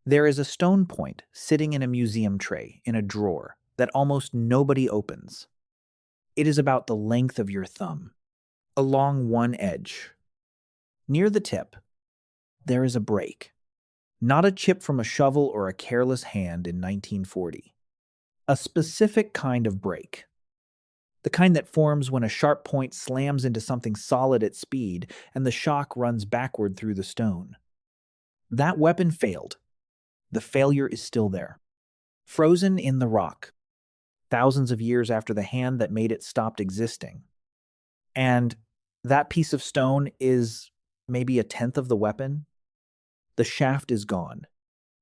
There is a stone point sitting in a museum tray in a drawer that almost nobody opens. It is about the length of your thumb, along one edge. Near the tip, there is a break. Not a chip from a shovel or a careless hand in 1940. A specific kind of break. The kind that forms when a sharp point slams into something solid at speed and the shock runs backward through the stone. That weapon failed. The failure is still there. Frozen in the rock, thousands of years after the hand that made it stopped existing. And that piece of stone is maybe a tenth of the weapon. The shaft is gone.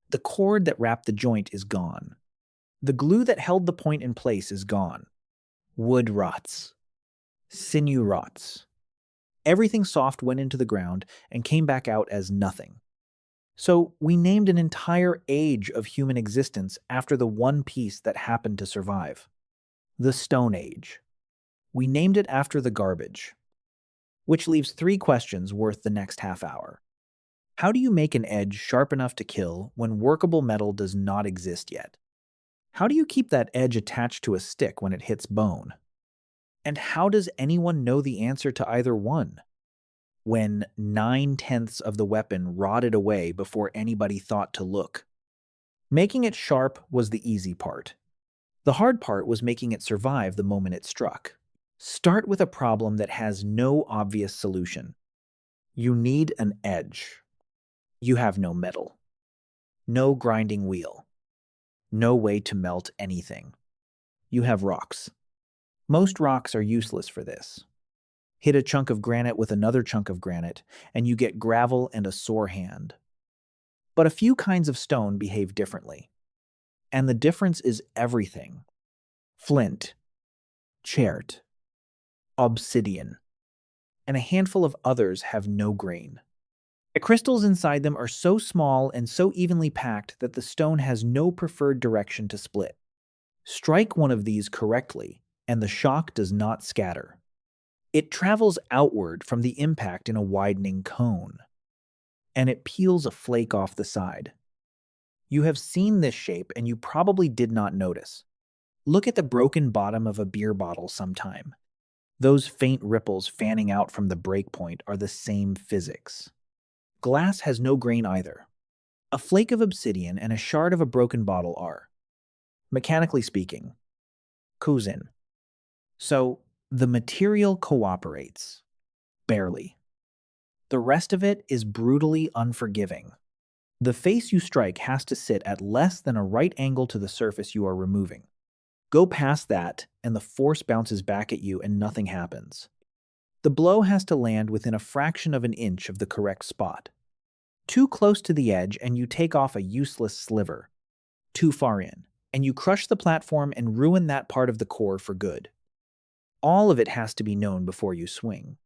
The cord that wrapped the joint is gone. The glue that held the point in place is gone. Wood rots. Sinew rots. Everything soft went into the ground and came back out as nothing. So we named an entire age of human existence after the one piece that happened to survive. The Stone Age. We named it after the garbage. Which leaves 3 questions worth the next half hour. How do you make an edge sharp enough to kill when workable metal does not exist yet? How do you keep that edge attached to a stick when it hits bone? And how does anyone know the answer to either one? When 9/10 of the weapon rotted away before anybody thought to look. Making it sharp was the easy part. The hard part was making it survive the moment it struck. Start with a problem that has no obvious solution. You need an edge. You have no metal. No grinding wheel. No way to melt anything. You have rocks. Most rocks are useless for this. Hit a chunk of granite with another chunk of granite, and you get gravel and a sore hand. But a few kinds of stone behave differently. And the difference is everything. Flint, chert, obsidian, and a handful of others have no grain. The crystals inside them are so small and so evenly packed that the stone has no preferred direction to split. Strike one of these correctly, and the shock does not scatter. It travels outward from the impact in a widening cone, and it peels a flake off the side. You have seen this shape, and you probably did not notice. Look at the broken bottom of a beer bottle sometime. Those faint ripples fanning out from the breakpoint are the same physics. Glass has no grain either. A flake of obsidian and a shard of a broken bottle are, mechanically speaking, cousins. So, the material cooperates. Barely. The rest of it is brutally unforgiving. The face you strike has to sit at less than a right angle to the surface you are removing. Go past that, and the force bounces back at you and nothing happens. The blow has to land within a fraction of an inch of the correct spot. Too close to the edge and you take off a useless sliver. Too far in, and you crush the platform and ruin that part of the core for good. All of it has to be known before you swing.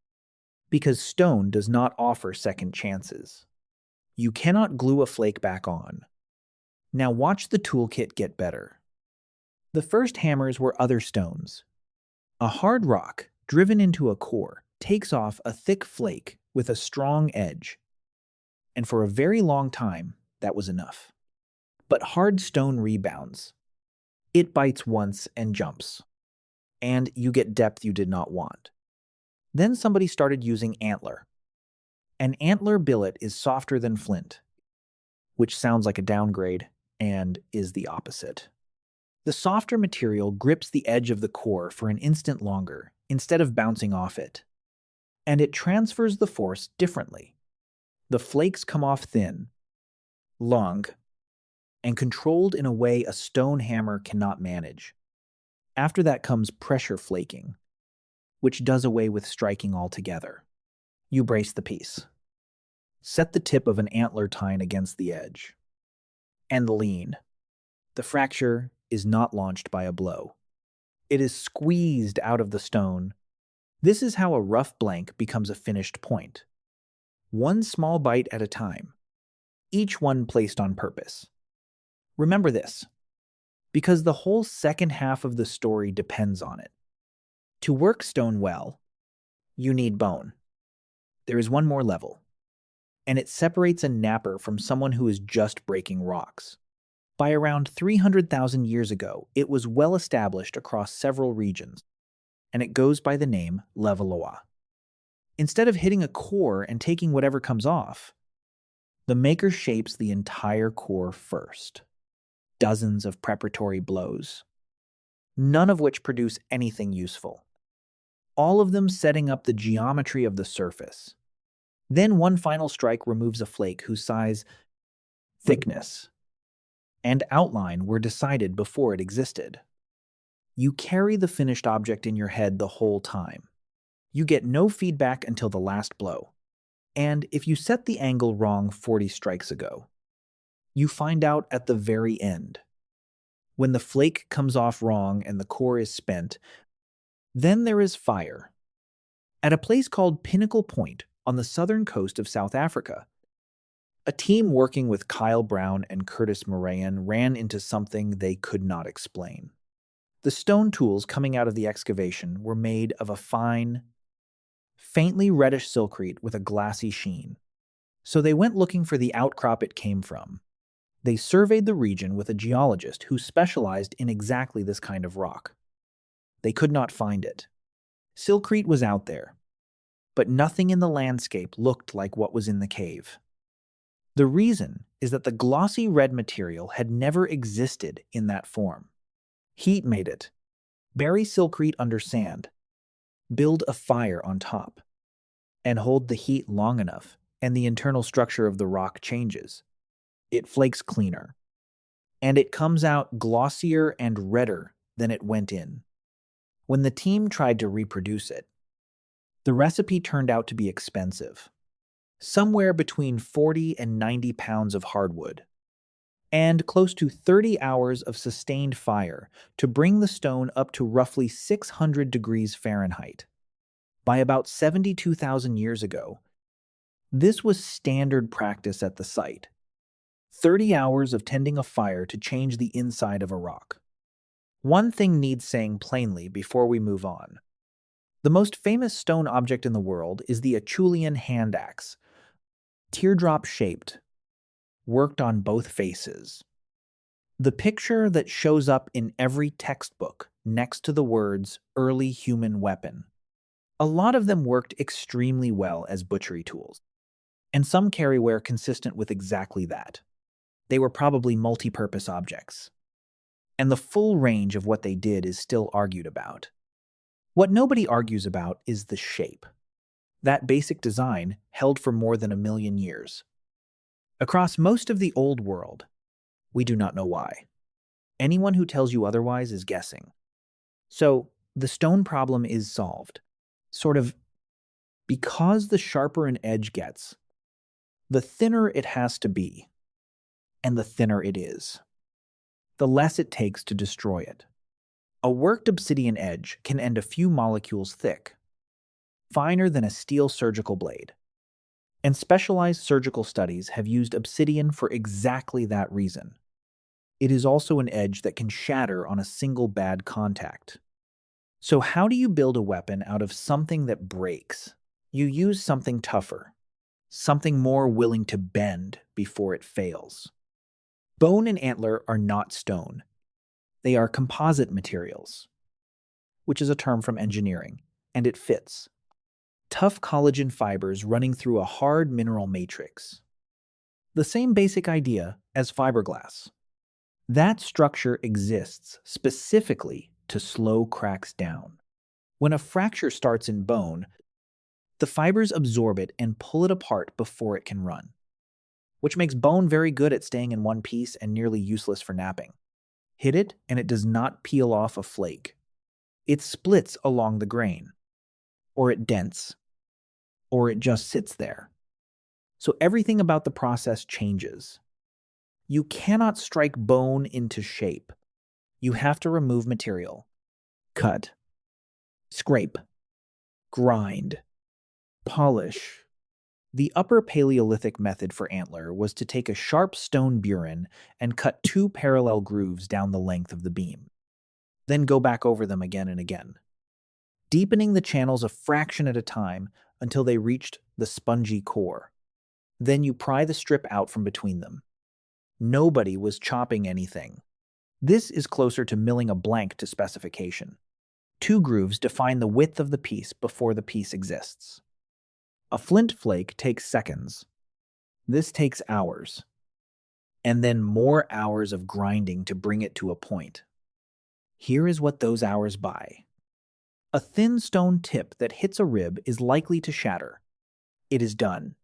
Because stone does not offer second chances. You cannot glue a flake back on. Now watch the toolkit get better. The first hammers were other stones. A hard rock, driven into a core, takes off a thick flake with a strong edge. And for a very long time, that was enough. But hard stone rebounds. It bites once and jumps. And you get depth you did not want. Then somebody started using antler. An antler billet is softer than flint, which sounds like a downgrade and is the opposite. The softer material grips the edge of the core for an instant longer instead of bouncing off it. And it transfers the force differently. The flakes come off thin, long, and controlled in a way a stone hammer cannot manage. After that comes pressure flaking, which does away with striking altogether. You brace the piece. Set the tip of an antler tine against the edge. And lean. The fracture is not launched by a blow. It is squeezed out of the stone. This is how a rough blank becomes a finished point. One small bite at a time, each one placed on purpose. Remember this, because the whole second half of the story depends on it. To work stone well, you need bone. There is one more level. and it separates a napper from someone who is just breaking rocks. By around 300,000 years ago, it was well established across several regions, and it goes by the name Levallois. Instead of hitting a core and taking whatever comes off, the maker shapes the entire core first. Dozens of preparatory blows, none of which produce anything useful. All of them setting up the geometry of the surface. Then one final strike removes a flake whose size, thickness, and outline were decided before it existed. You carry the finished object in your head the whole time. You get no feedback until the last blow. And if you set the angle wrong 40 strikes ago, you find out at the very end. When the flake comes off wrong and the core is spent, then there is fire. At a place called Pinnacle Point on the southern coast of South Africa, a team working with Kyle Brown and Curtis Moran ran into something they could not explain. The stone tools coming out of the excavation were made of a fine, faintly reddish silkrete with a glassy sheen. So they went looking for the outcrop it came from. They surveyed the region with a geologist who specialized in exactly this kind of rock. They could not find it. Silkrete was out there, but nothing in the landscape looked like what was in the cave. The reason is that the glossy red material had never existed in that form. Heat made it. Bury silkrete under sand. Build a fire on top. And hold the heat long enough, and the internal structure of the rock changes. It flakes cleaner. And it comes out glossier and redder than it went in. When the team tried to reproduce it, the recipe turned out to be expensive. Somewhere between 40 and 90 pounds of hardwood, and close to 30 hours of sustained fire to bring the stone up to roughly 600 degrees Fahrenheit. By about 72,000 years ago, this was standard practice at the site. 30 hours of tending a fire to change the inside of a rock. One thing needs saying plainly before we move on. The most famous stone object in the world is the Acheulean hand axe, teardrop-shaped, worked on both faces. The picture that shows up in every textbook next to the words early human weapon. A lot of them worked extremely well as butchery tools, and some carry wear consistent with exactly that. They were probably multi-purpose objects. And the full range of what they did is still argued about. What nobody argues about is the shape. That basic design held for more than 1 million years. Across most of the Old World, we do not know why. Anyone who tells you otherwise is guessing. So, the stone problem is solved. Sort of, because the sharper an edge gets, the thinner it has to be, and the thinner it is, the less it takes to destroy it. A worked obsidian edge can end a few molecules thick, finer than a steel surgical blade. And specialized surgical studies have used obsidian for exactly that reason. It is also an edge that can shatter on a single bad contact. So how do you build a weapon out of something that breaks? You use something tougher, something more willing to bend before it fails. Bone and antler are not stone. They are composite materials, which is a term from engineering, and it fits. Tough collagen fibers running through a hard mineral matrix. The same basic idea as fiberglass. That structure exists specifically to slow cracks down. When a fracture starts in bone, the fibers absorb it and pull it apart before it can run, which makes bone very good at staying in one piece and nearly useless for napping. Hit it, and it does not peel off a flake. It splits along the grain, or it dents, or it just sits there. So everything about the process changes. You cannot strike bone into shape. You have to remove material, cut, scrape, grind, polish. The Upper Paleolithic method for antler was to take a sharp stone burin and cut 2 parallel grooves down the length of the beam, then go back over them again and again, deepening the channels a fraction at a time until they reached the spongy core. Then you pry the strip out from between them. Nobody was chopping anything. This is closer to milling a blank to specification. Two grooves define the width of the piece before the piece exists. A flint flake takes seconds. This takes hours. And then more hours of grinding to bring it to a point. Here is what those hours buy. A thin stone tip that hits a rib is likely to shatter. It is done.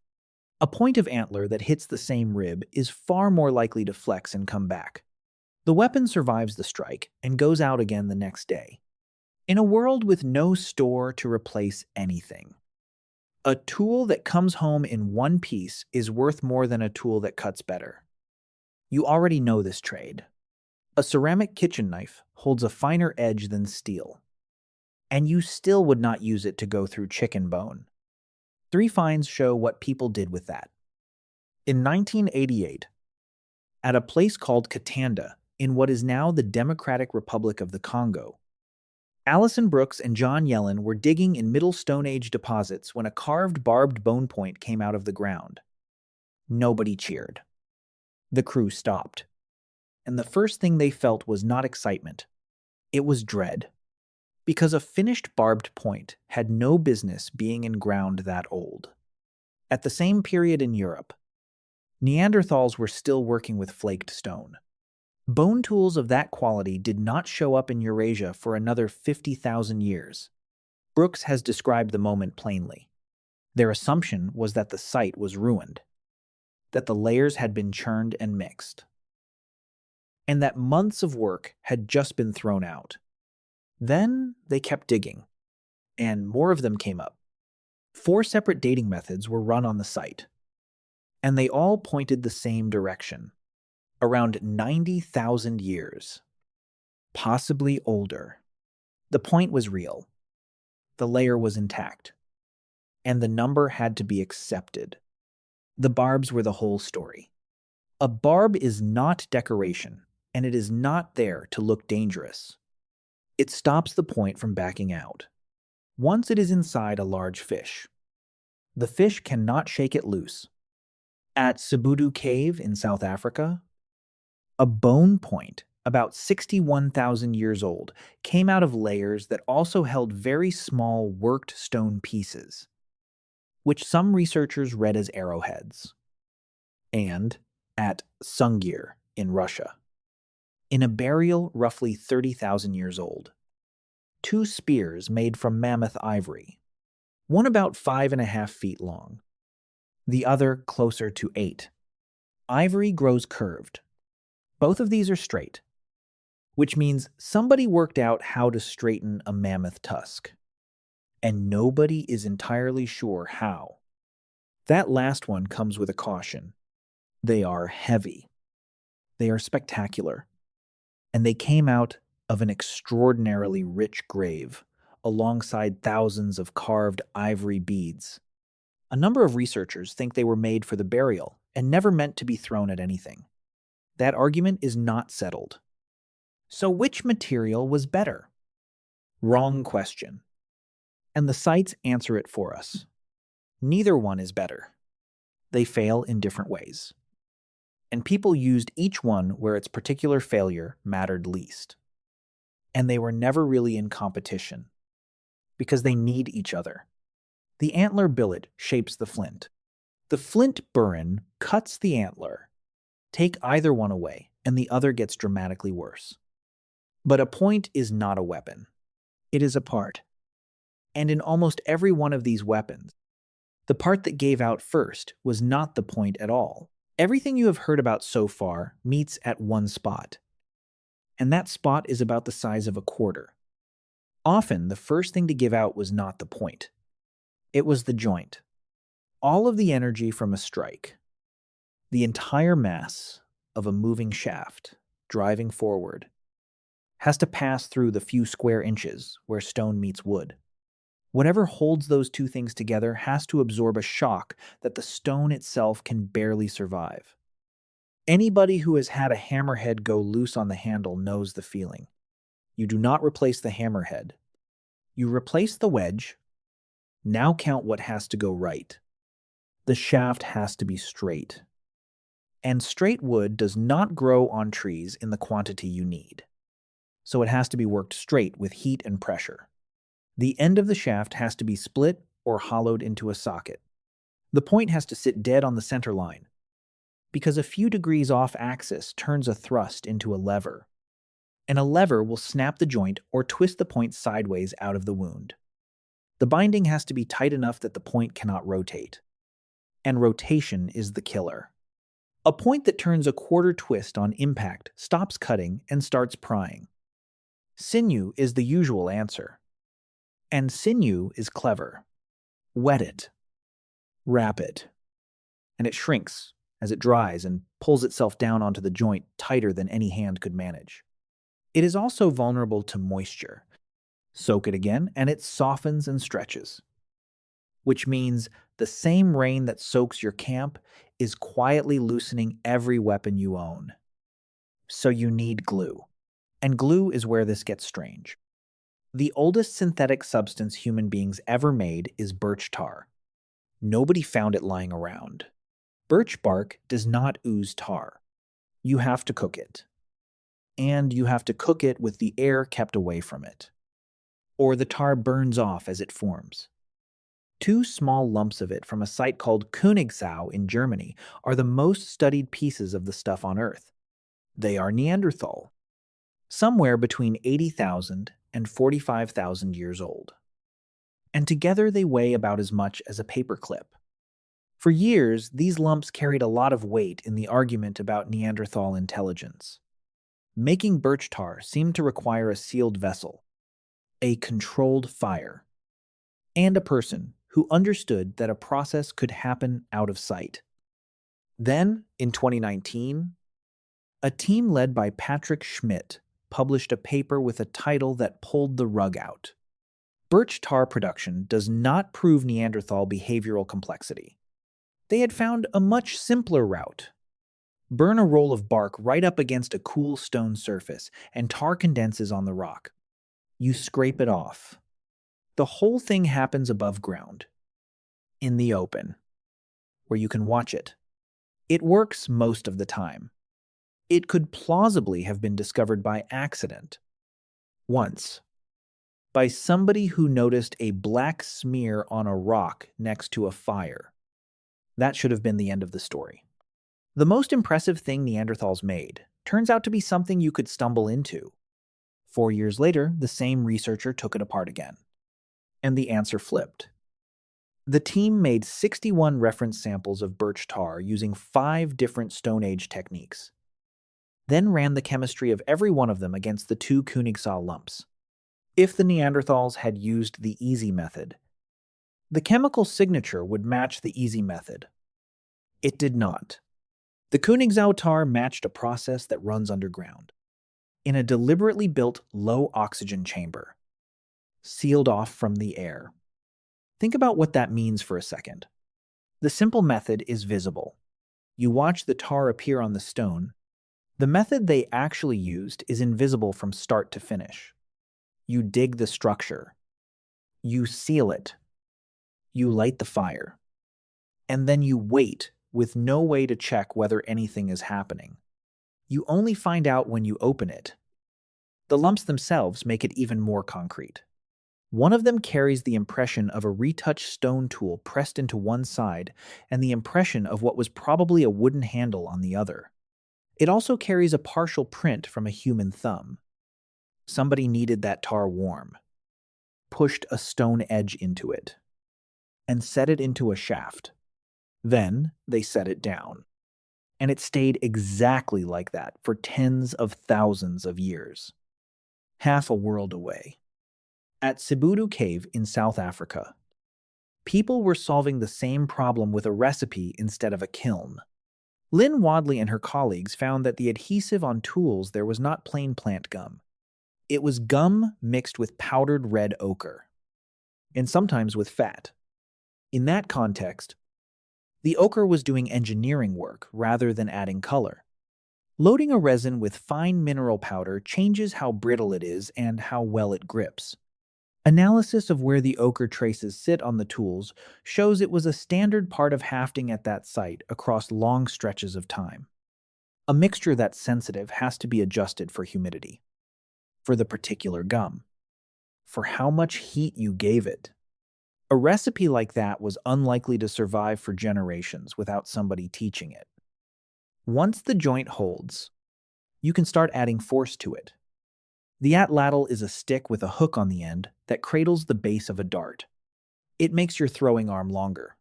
A point of antler that hits the same rib is far more likely to flex and come back. The weapon survives the strike and goes out again the next day. In a world with no store to replace anything, a tool that comes home in one piece is worth more than a tool that cuts better. You already know this trade. A ceramic kitchen knife holds a finer edge than steel, and you still would not use it to go through chicken bone. 3 finds show what people did with that. In 1988, at a place called Katanda, in what is now the Democratic Republic of the Congo, Allison Brooks and John Yellen were digging in Middle Stone Age deposits when a carved barbed bone point came out of the ground. Nobody cheered. The crew stopped. And the first thing they felt was not excitement. It was dread. Because a finished barbed point had no business being in ground that old. At the same period in Europe, Neanderthals were still working with flaked stone. Bone tools of that quality did not show up in Eurasia for another 50,000 years. Brooks has described the moment plainly. Their assumption was that the site was ruined, that the layers had been churned and mixed, and that months of work had just been thrown out. Then they kept digging, and more of them came up. 4 separate dating methods were run on the site, and they all pointed the same direction. Around 90,000 years, possibly older. The point was real. The layer was intact. And the number had to be accepted. The barbs were the whole story. A barb is not decoration, and it is not there to look dangerous. It stops the point from backing out. Once it is inside a large fish, the fish cannot shake it loose. At Sibudu Cave in South Africa, a bone point, about 61,000 years old, came out of layers that also held very small worked stone pieces, which some researchers read as arrowheads. And at Sungir in Russia, in a burial roughly 30,000 years old, 2 spears made from mammoth ivory, one about 5.5 feet long, the other closer to 8. Ivory grows curved. Both of these are straight, which means somebody worked out how to straighten a mammoth tusk. And nobody is entirely sure how. That last one comes with a caution. They are heavy. They are spectacular. And they came out of an extraordinarily rich grave, alongside thousands of carved ivory beads. A number of researchers think they were made for the burial and never meant to be thrown at anything. That argument is not settled. So which material was better? Wrong question. And the sites answer it for us. Neither one is better. They fail in different ways. And people used each one where its particular failure mattered least. And they were never really in competition, because they need each other. The antler billet shapes the flint. The flint burin cuts the antler. Take either one away, and the other gets dramatically worse. But a point is not a weapon. It is a part. And in almost every one of these weapons, the part that gave out first was not the point at all. Everything you have heard about so far meets at one spot. And that spot is about the size of a quarter. Often, the first thing to give out was not the point. It was the joint. All of the energy from a strike. The entire mass of a moving shaft, driving forward, has to pass through the few square inches where stone meets wood. Whatever holds those two things together has to absorb a shock that the stone itself can barely survive. Anybody who has had a hammerhead go loose on the handle knows the feeling. You do not replace the hammerhead. You replace the wedge. Now count what has to go right. The shaft has to be straight. And straight wood does not grow on trees in the quantity you need. So it has to be worked straight with heat and pressure. The end of the shaft has to be split or hollowed into a socket. The point has to sit dead on the center line, because a few degrees off axis turns a thrust into a lever, and a lever will snap the joint or twist the point sideways out of the wound. The binding has to be tight enough that the point cannot rotate, and rotation is the killer. A point that turns a quarter twist on impact stops cutting and starts prying. Sinew is the usual answer, and sinew is clever. Wet it, wrap it, and it shrinks as it dries and pulls itself down onto the joint tighter than any hand could manage. It is also vulnerable to moisture. Soak it again, and it softens and stretches, which means the same rain that soaks your camp is quietly loosening every weapon you own. So you need glue. And glue is where this gets strange. The oldest synthetic substance human beings ever made is birch tar. Nobody found it lying around. Birch bark does not ooze tar. You have to cook it. And you have to cook it with the air kept away from it, or the tar burns off as it forms. 2 small lumps of it from a site called Königsaue in Germany are the most studied pieces of the stuff on Earth. They are Neanderthal, somewhere between 80,000 and 45,000 years old. And together they weigh about as much as a paperclip. For years, these lumps carried a lot of weight in the argument about Neanderthal intelligence. Making birch tar seemed to require a sealed vessel, a controlled fire, and a person who understood that a process could happen out of sight. Then, in 2019, a team led by Patrick Schmidt published a paper with a title that pulled the rug out. Birch tar production does not prove Neanderthal behavioral complexity. They had found a much simpler route. Burn a roll of bark right up against a cool stone surface, and tar condenses on the rock. You scrape it off. The whole thing happens above ground, in the open, where you can watch it. It works most of the time. It could plausibly have been discovered by accident. Once, by somebody who noticed a black smear on a rock next to a fire. That should have been the end of the story. The most impressive thing Neanderthals made turns out to be something you could stumble into. 4 years later, the same researcher took it apart again, and the answer flipped. The team made 61 reference samples of birch tar using 5 different Stone Age techniques, then ran the chemistry of every one of them against the 2 Königsaue lumps. If the Neanderthals had used the easy method, the chemical signature would match the easy method. It did not. The Königsaue tar matched a process that runs underground, in a deliberately built low-oxygen chamber, sealed off from the air. Think about what that means for a second. The simple method is visible. You watch the tar appear on the stone. The method they actually used is invisible from start to finish. You dig the structure. You seal it. You light the fire. And then you wait with no way to check whether anything is happening. You only find out when you open it. The lumps themselves make it even more concrete. One of them carries the impression of a retouched stone tool pressed into one side and the impression of what was probably a wooden handle on the other. It also carries a partial print from a human thumb. Somebody needed that tar warm, pushed a stone edge into it, and set it into a shaft. Then they set it down. And it stayed exactly like that for tens of thousands of years. Half a world away. At Sibudu Cave in South Africa, people were solving the same problem with a recipe instead of a kiln. Lynn Wadley and her colleagues found that the adhesive on tools there was not plain plant gum. It was gum mixed with powdered red ochre, and sometimes with fat. In that context, the ochre was doing engineering work rather than adding color. Loading a resin with fine mineral powder changes how brittle it is and how well it grips. Analysis of where the ochre traces sit on the tools shows it was a standard part of hafting at that site across long stretches of time. A mixture that's sensitive has to be adjusted for humidity, for the particular gum, for how much heat you gave it. A recipe like that was unlikely to survive for generations without somebody teaching it. Once the joint holds, you can start adding force to it. The atlatl is a stick with a hook on the end that cradles the base of a dart. It makes your throwing arm longer.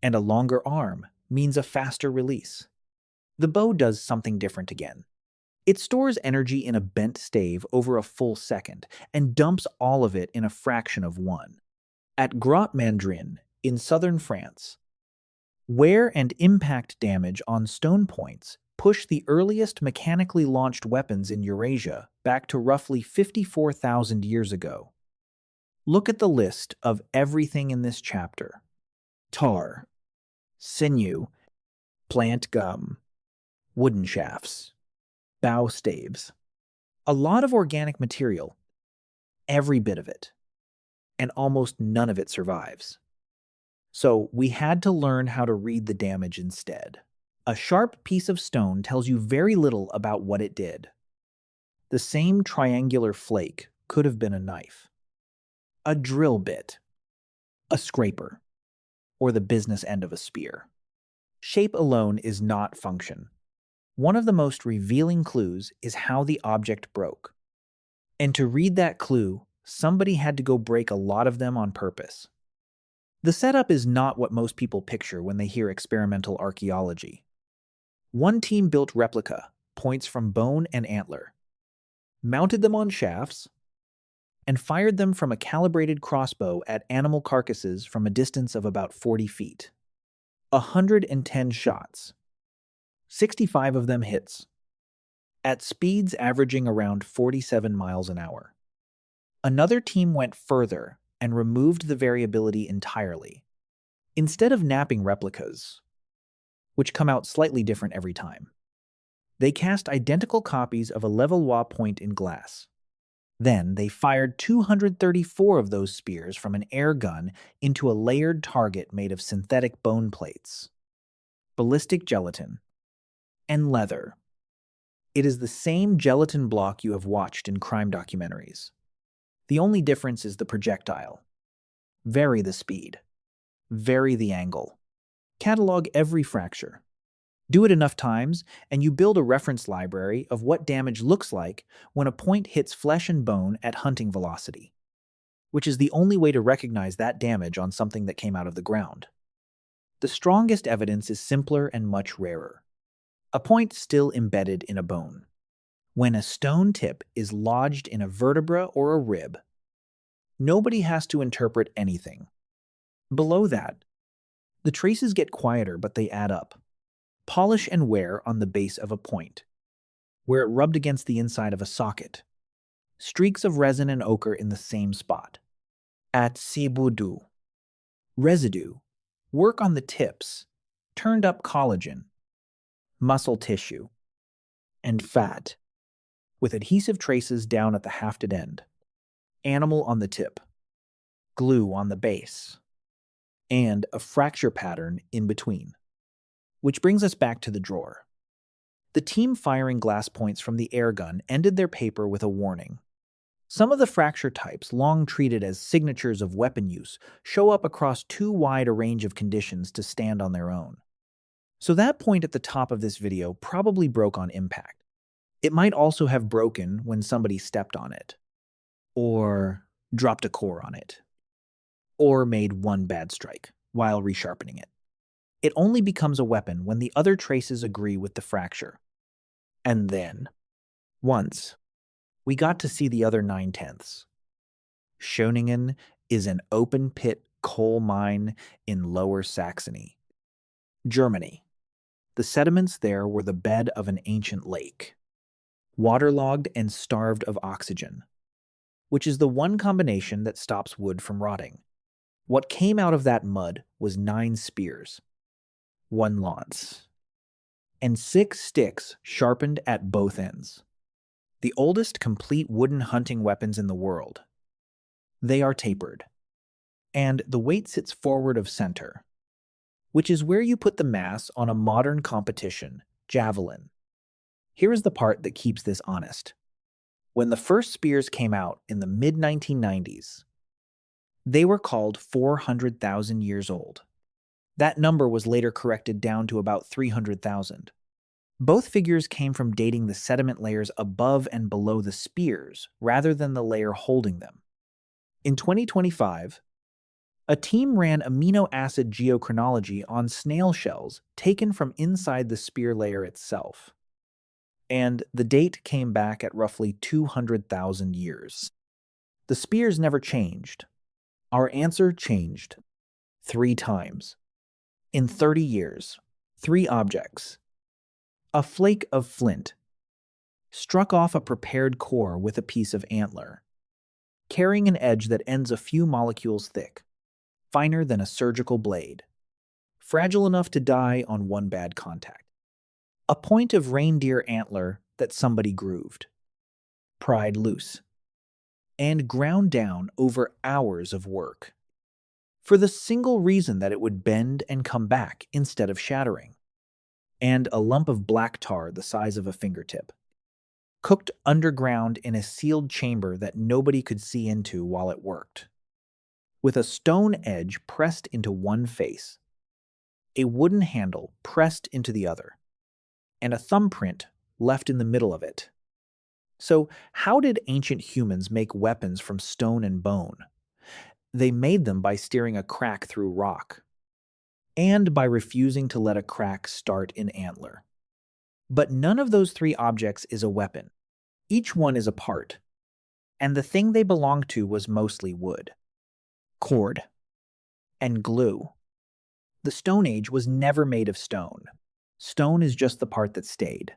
And a longer arm means a faster release. The bow does something different again. It stores energy in a bent stave over a full second and dumps all of it in a fraction of one. At Grotte Mandrin in southern France, wear and impact damage on stone points push the earliest mechanically launched weapons in Eurasia back to roughly 54,000 years ago. Look at the list of everything in this chapter: tar, sinew, plant gum, wooden shafts, bow staves. A lot of organic material, every bit of it, and almost none of it survives. So we had to learn how to read the damage instead. A sharp piece of stone tells you very little about what it did. The same triangular flake could have been a knife, a drill bit, a scraper, or the business end of a spear. Shape alone is not function. One of the most revealing clues is how the object broke. And to read that clue, somebody had to go break a lot of them on purpose. The setup is not what most people picture when they hear experimental archaeology. One team built replica points from bone and antler, mounted them on shafts, and fired them from a calibrated crossbow at animal carcasses from a distance of about 40 feet. 110 shots. 65 of them hits, at speeds averaging around 47 miles an hour. Another team went further and removed the variability entirely. Instead of napping replicas, which come out slightly different every time, they cast identical copies of a Levallois point in glass. Then they fired 234 of those spears from an air gun into a layered target made of synthetic bone plates, ballistic gelatin, and leather. It is the same gelatin block you have watched in crime documentaries. The only difference is the projectile. Vary the speed. Vary the angle. Catalog every fracture. Do it enough times, and you build a reference library of what damage looks like when a point hits flesh and bone at hunting velocity, which is the only way to recognize that damage on something that came out of the ground. The strongest evidence is simpler and much rarer. A point still embedded in a bone. When a stone tip is lodged in a vertebra or a rib, nobody has to interpret anything. Below that, the traces get quieter, but they add up. Polish and wear on the base of a point, where it rubbed against the inside of a socket. Streaks of resin and ochre in the same spot. At Sibudu, residue, work on the tips, turned up collagen, muscle tissue, and fat, with adhesive traces down at the hafted end, animal on the tip, glue on the base, and a fracture pattern in between. Which brings us back to the drawer. The team firing glass points from the air gun ended their paper with a warning. Some of the fracture types, long treated as signatures of weapon use, show up across too wide a range of conditions to stand on their own. So that point at the top of this video probably broke on impact. It might also have broken when somebody stepped on it, or dropped a core on it, or made one bad strike while resharpening it. It only becomes a weapon when the other traces agree with the fracture. And then, once, we got to see the other 9/10. Schöningen is an open-pit coal mine in Lower Saxony, Germany. The sediments there were the bed of an ancient lake, waterlogged and starved of oxygen, which is the one combination that stops wood from rotting. What came out of that mud was 9 spears, 1 lance, and 6 sticks sharpened at both ends. The oldest complete wooden hunting weapons in the world. They are tapered, and the weight sits forward of center, which is where you put the mass on a modern competition, javelin. Here is the part that keeps this honest. When the first spears came out in the mid 1990s, they were called 400,000 years old. That number was later corrected down to about 300,000. Both figures came from dating the sediment layers above and below the spears, rather than the layer holding them. In 2025, a team ran amino acid geochronology on snail shells taken from inside the spear layer itself. And the date came back at roughly 200,000 years. The spears never changed. Our answer changed 3 times. In 30 years, 3 objects. A flake of flint struck off a prepared core with a piece of antler, carrying an edge that ends a few molecules thick, finer than a surgical blade, fragile enough to die on one bad contact. A point of reindeer antler that somebody grooved, pried loose, and ground down over hours of work, for the single reason that it would bend and come back instead of shattering. And a lump of black tar the size of a fingertip, cooked underground in a sealed chamber that nobody could see into while it worked, with a stone edge pressed into one face, a wooden handle pressed into the other, and a thumbprint left in the middle of it. So, how did ancient humans make weapons from stone and bone? They made them by steering a crack through rock, and by refusing to let a crack start in antler. But none of those 3 objects is a weapon. Each one is a part, and the thing they belonged to was mostly wood, cord, and glue. The Stone Age was never made of stone. Stone is just the part that stayed.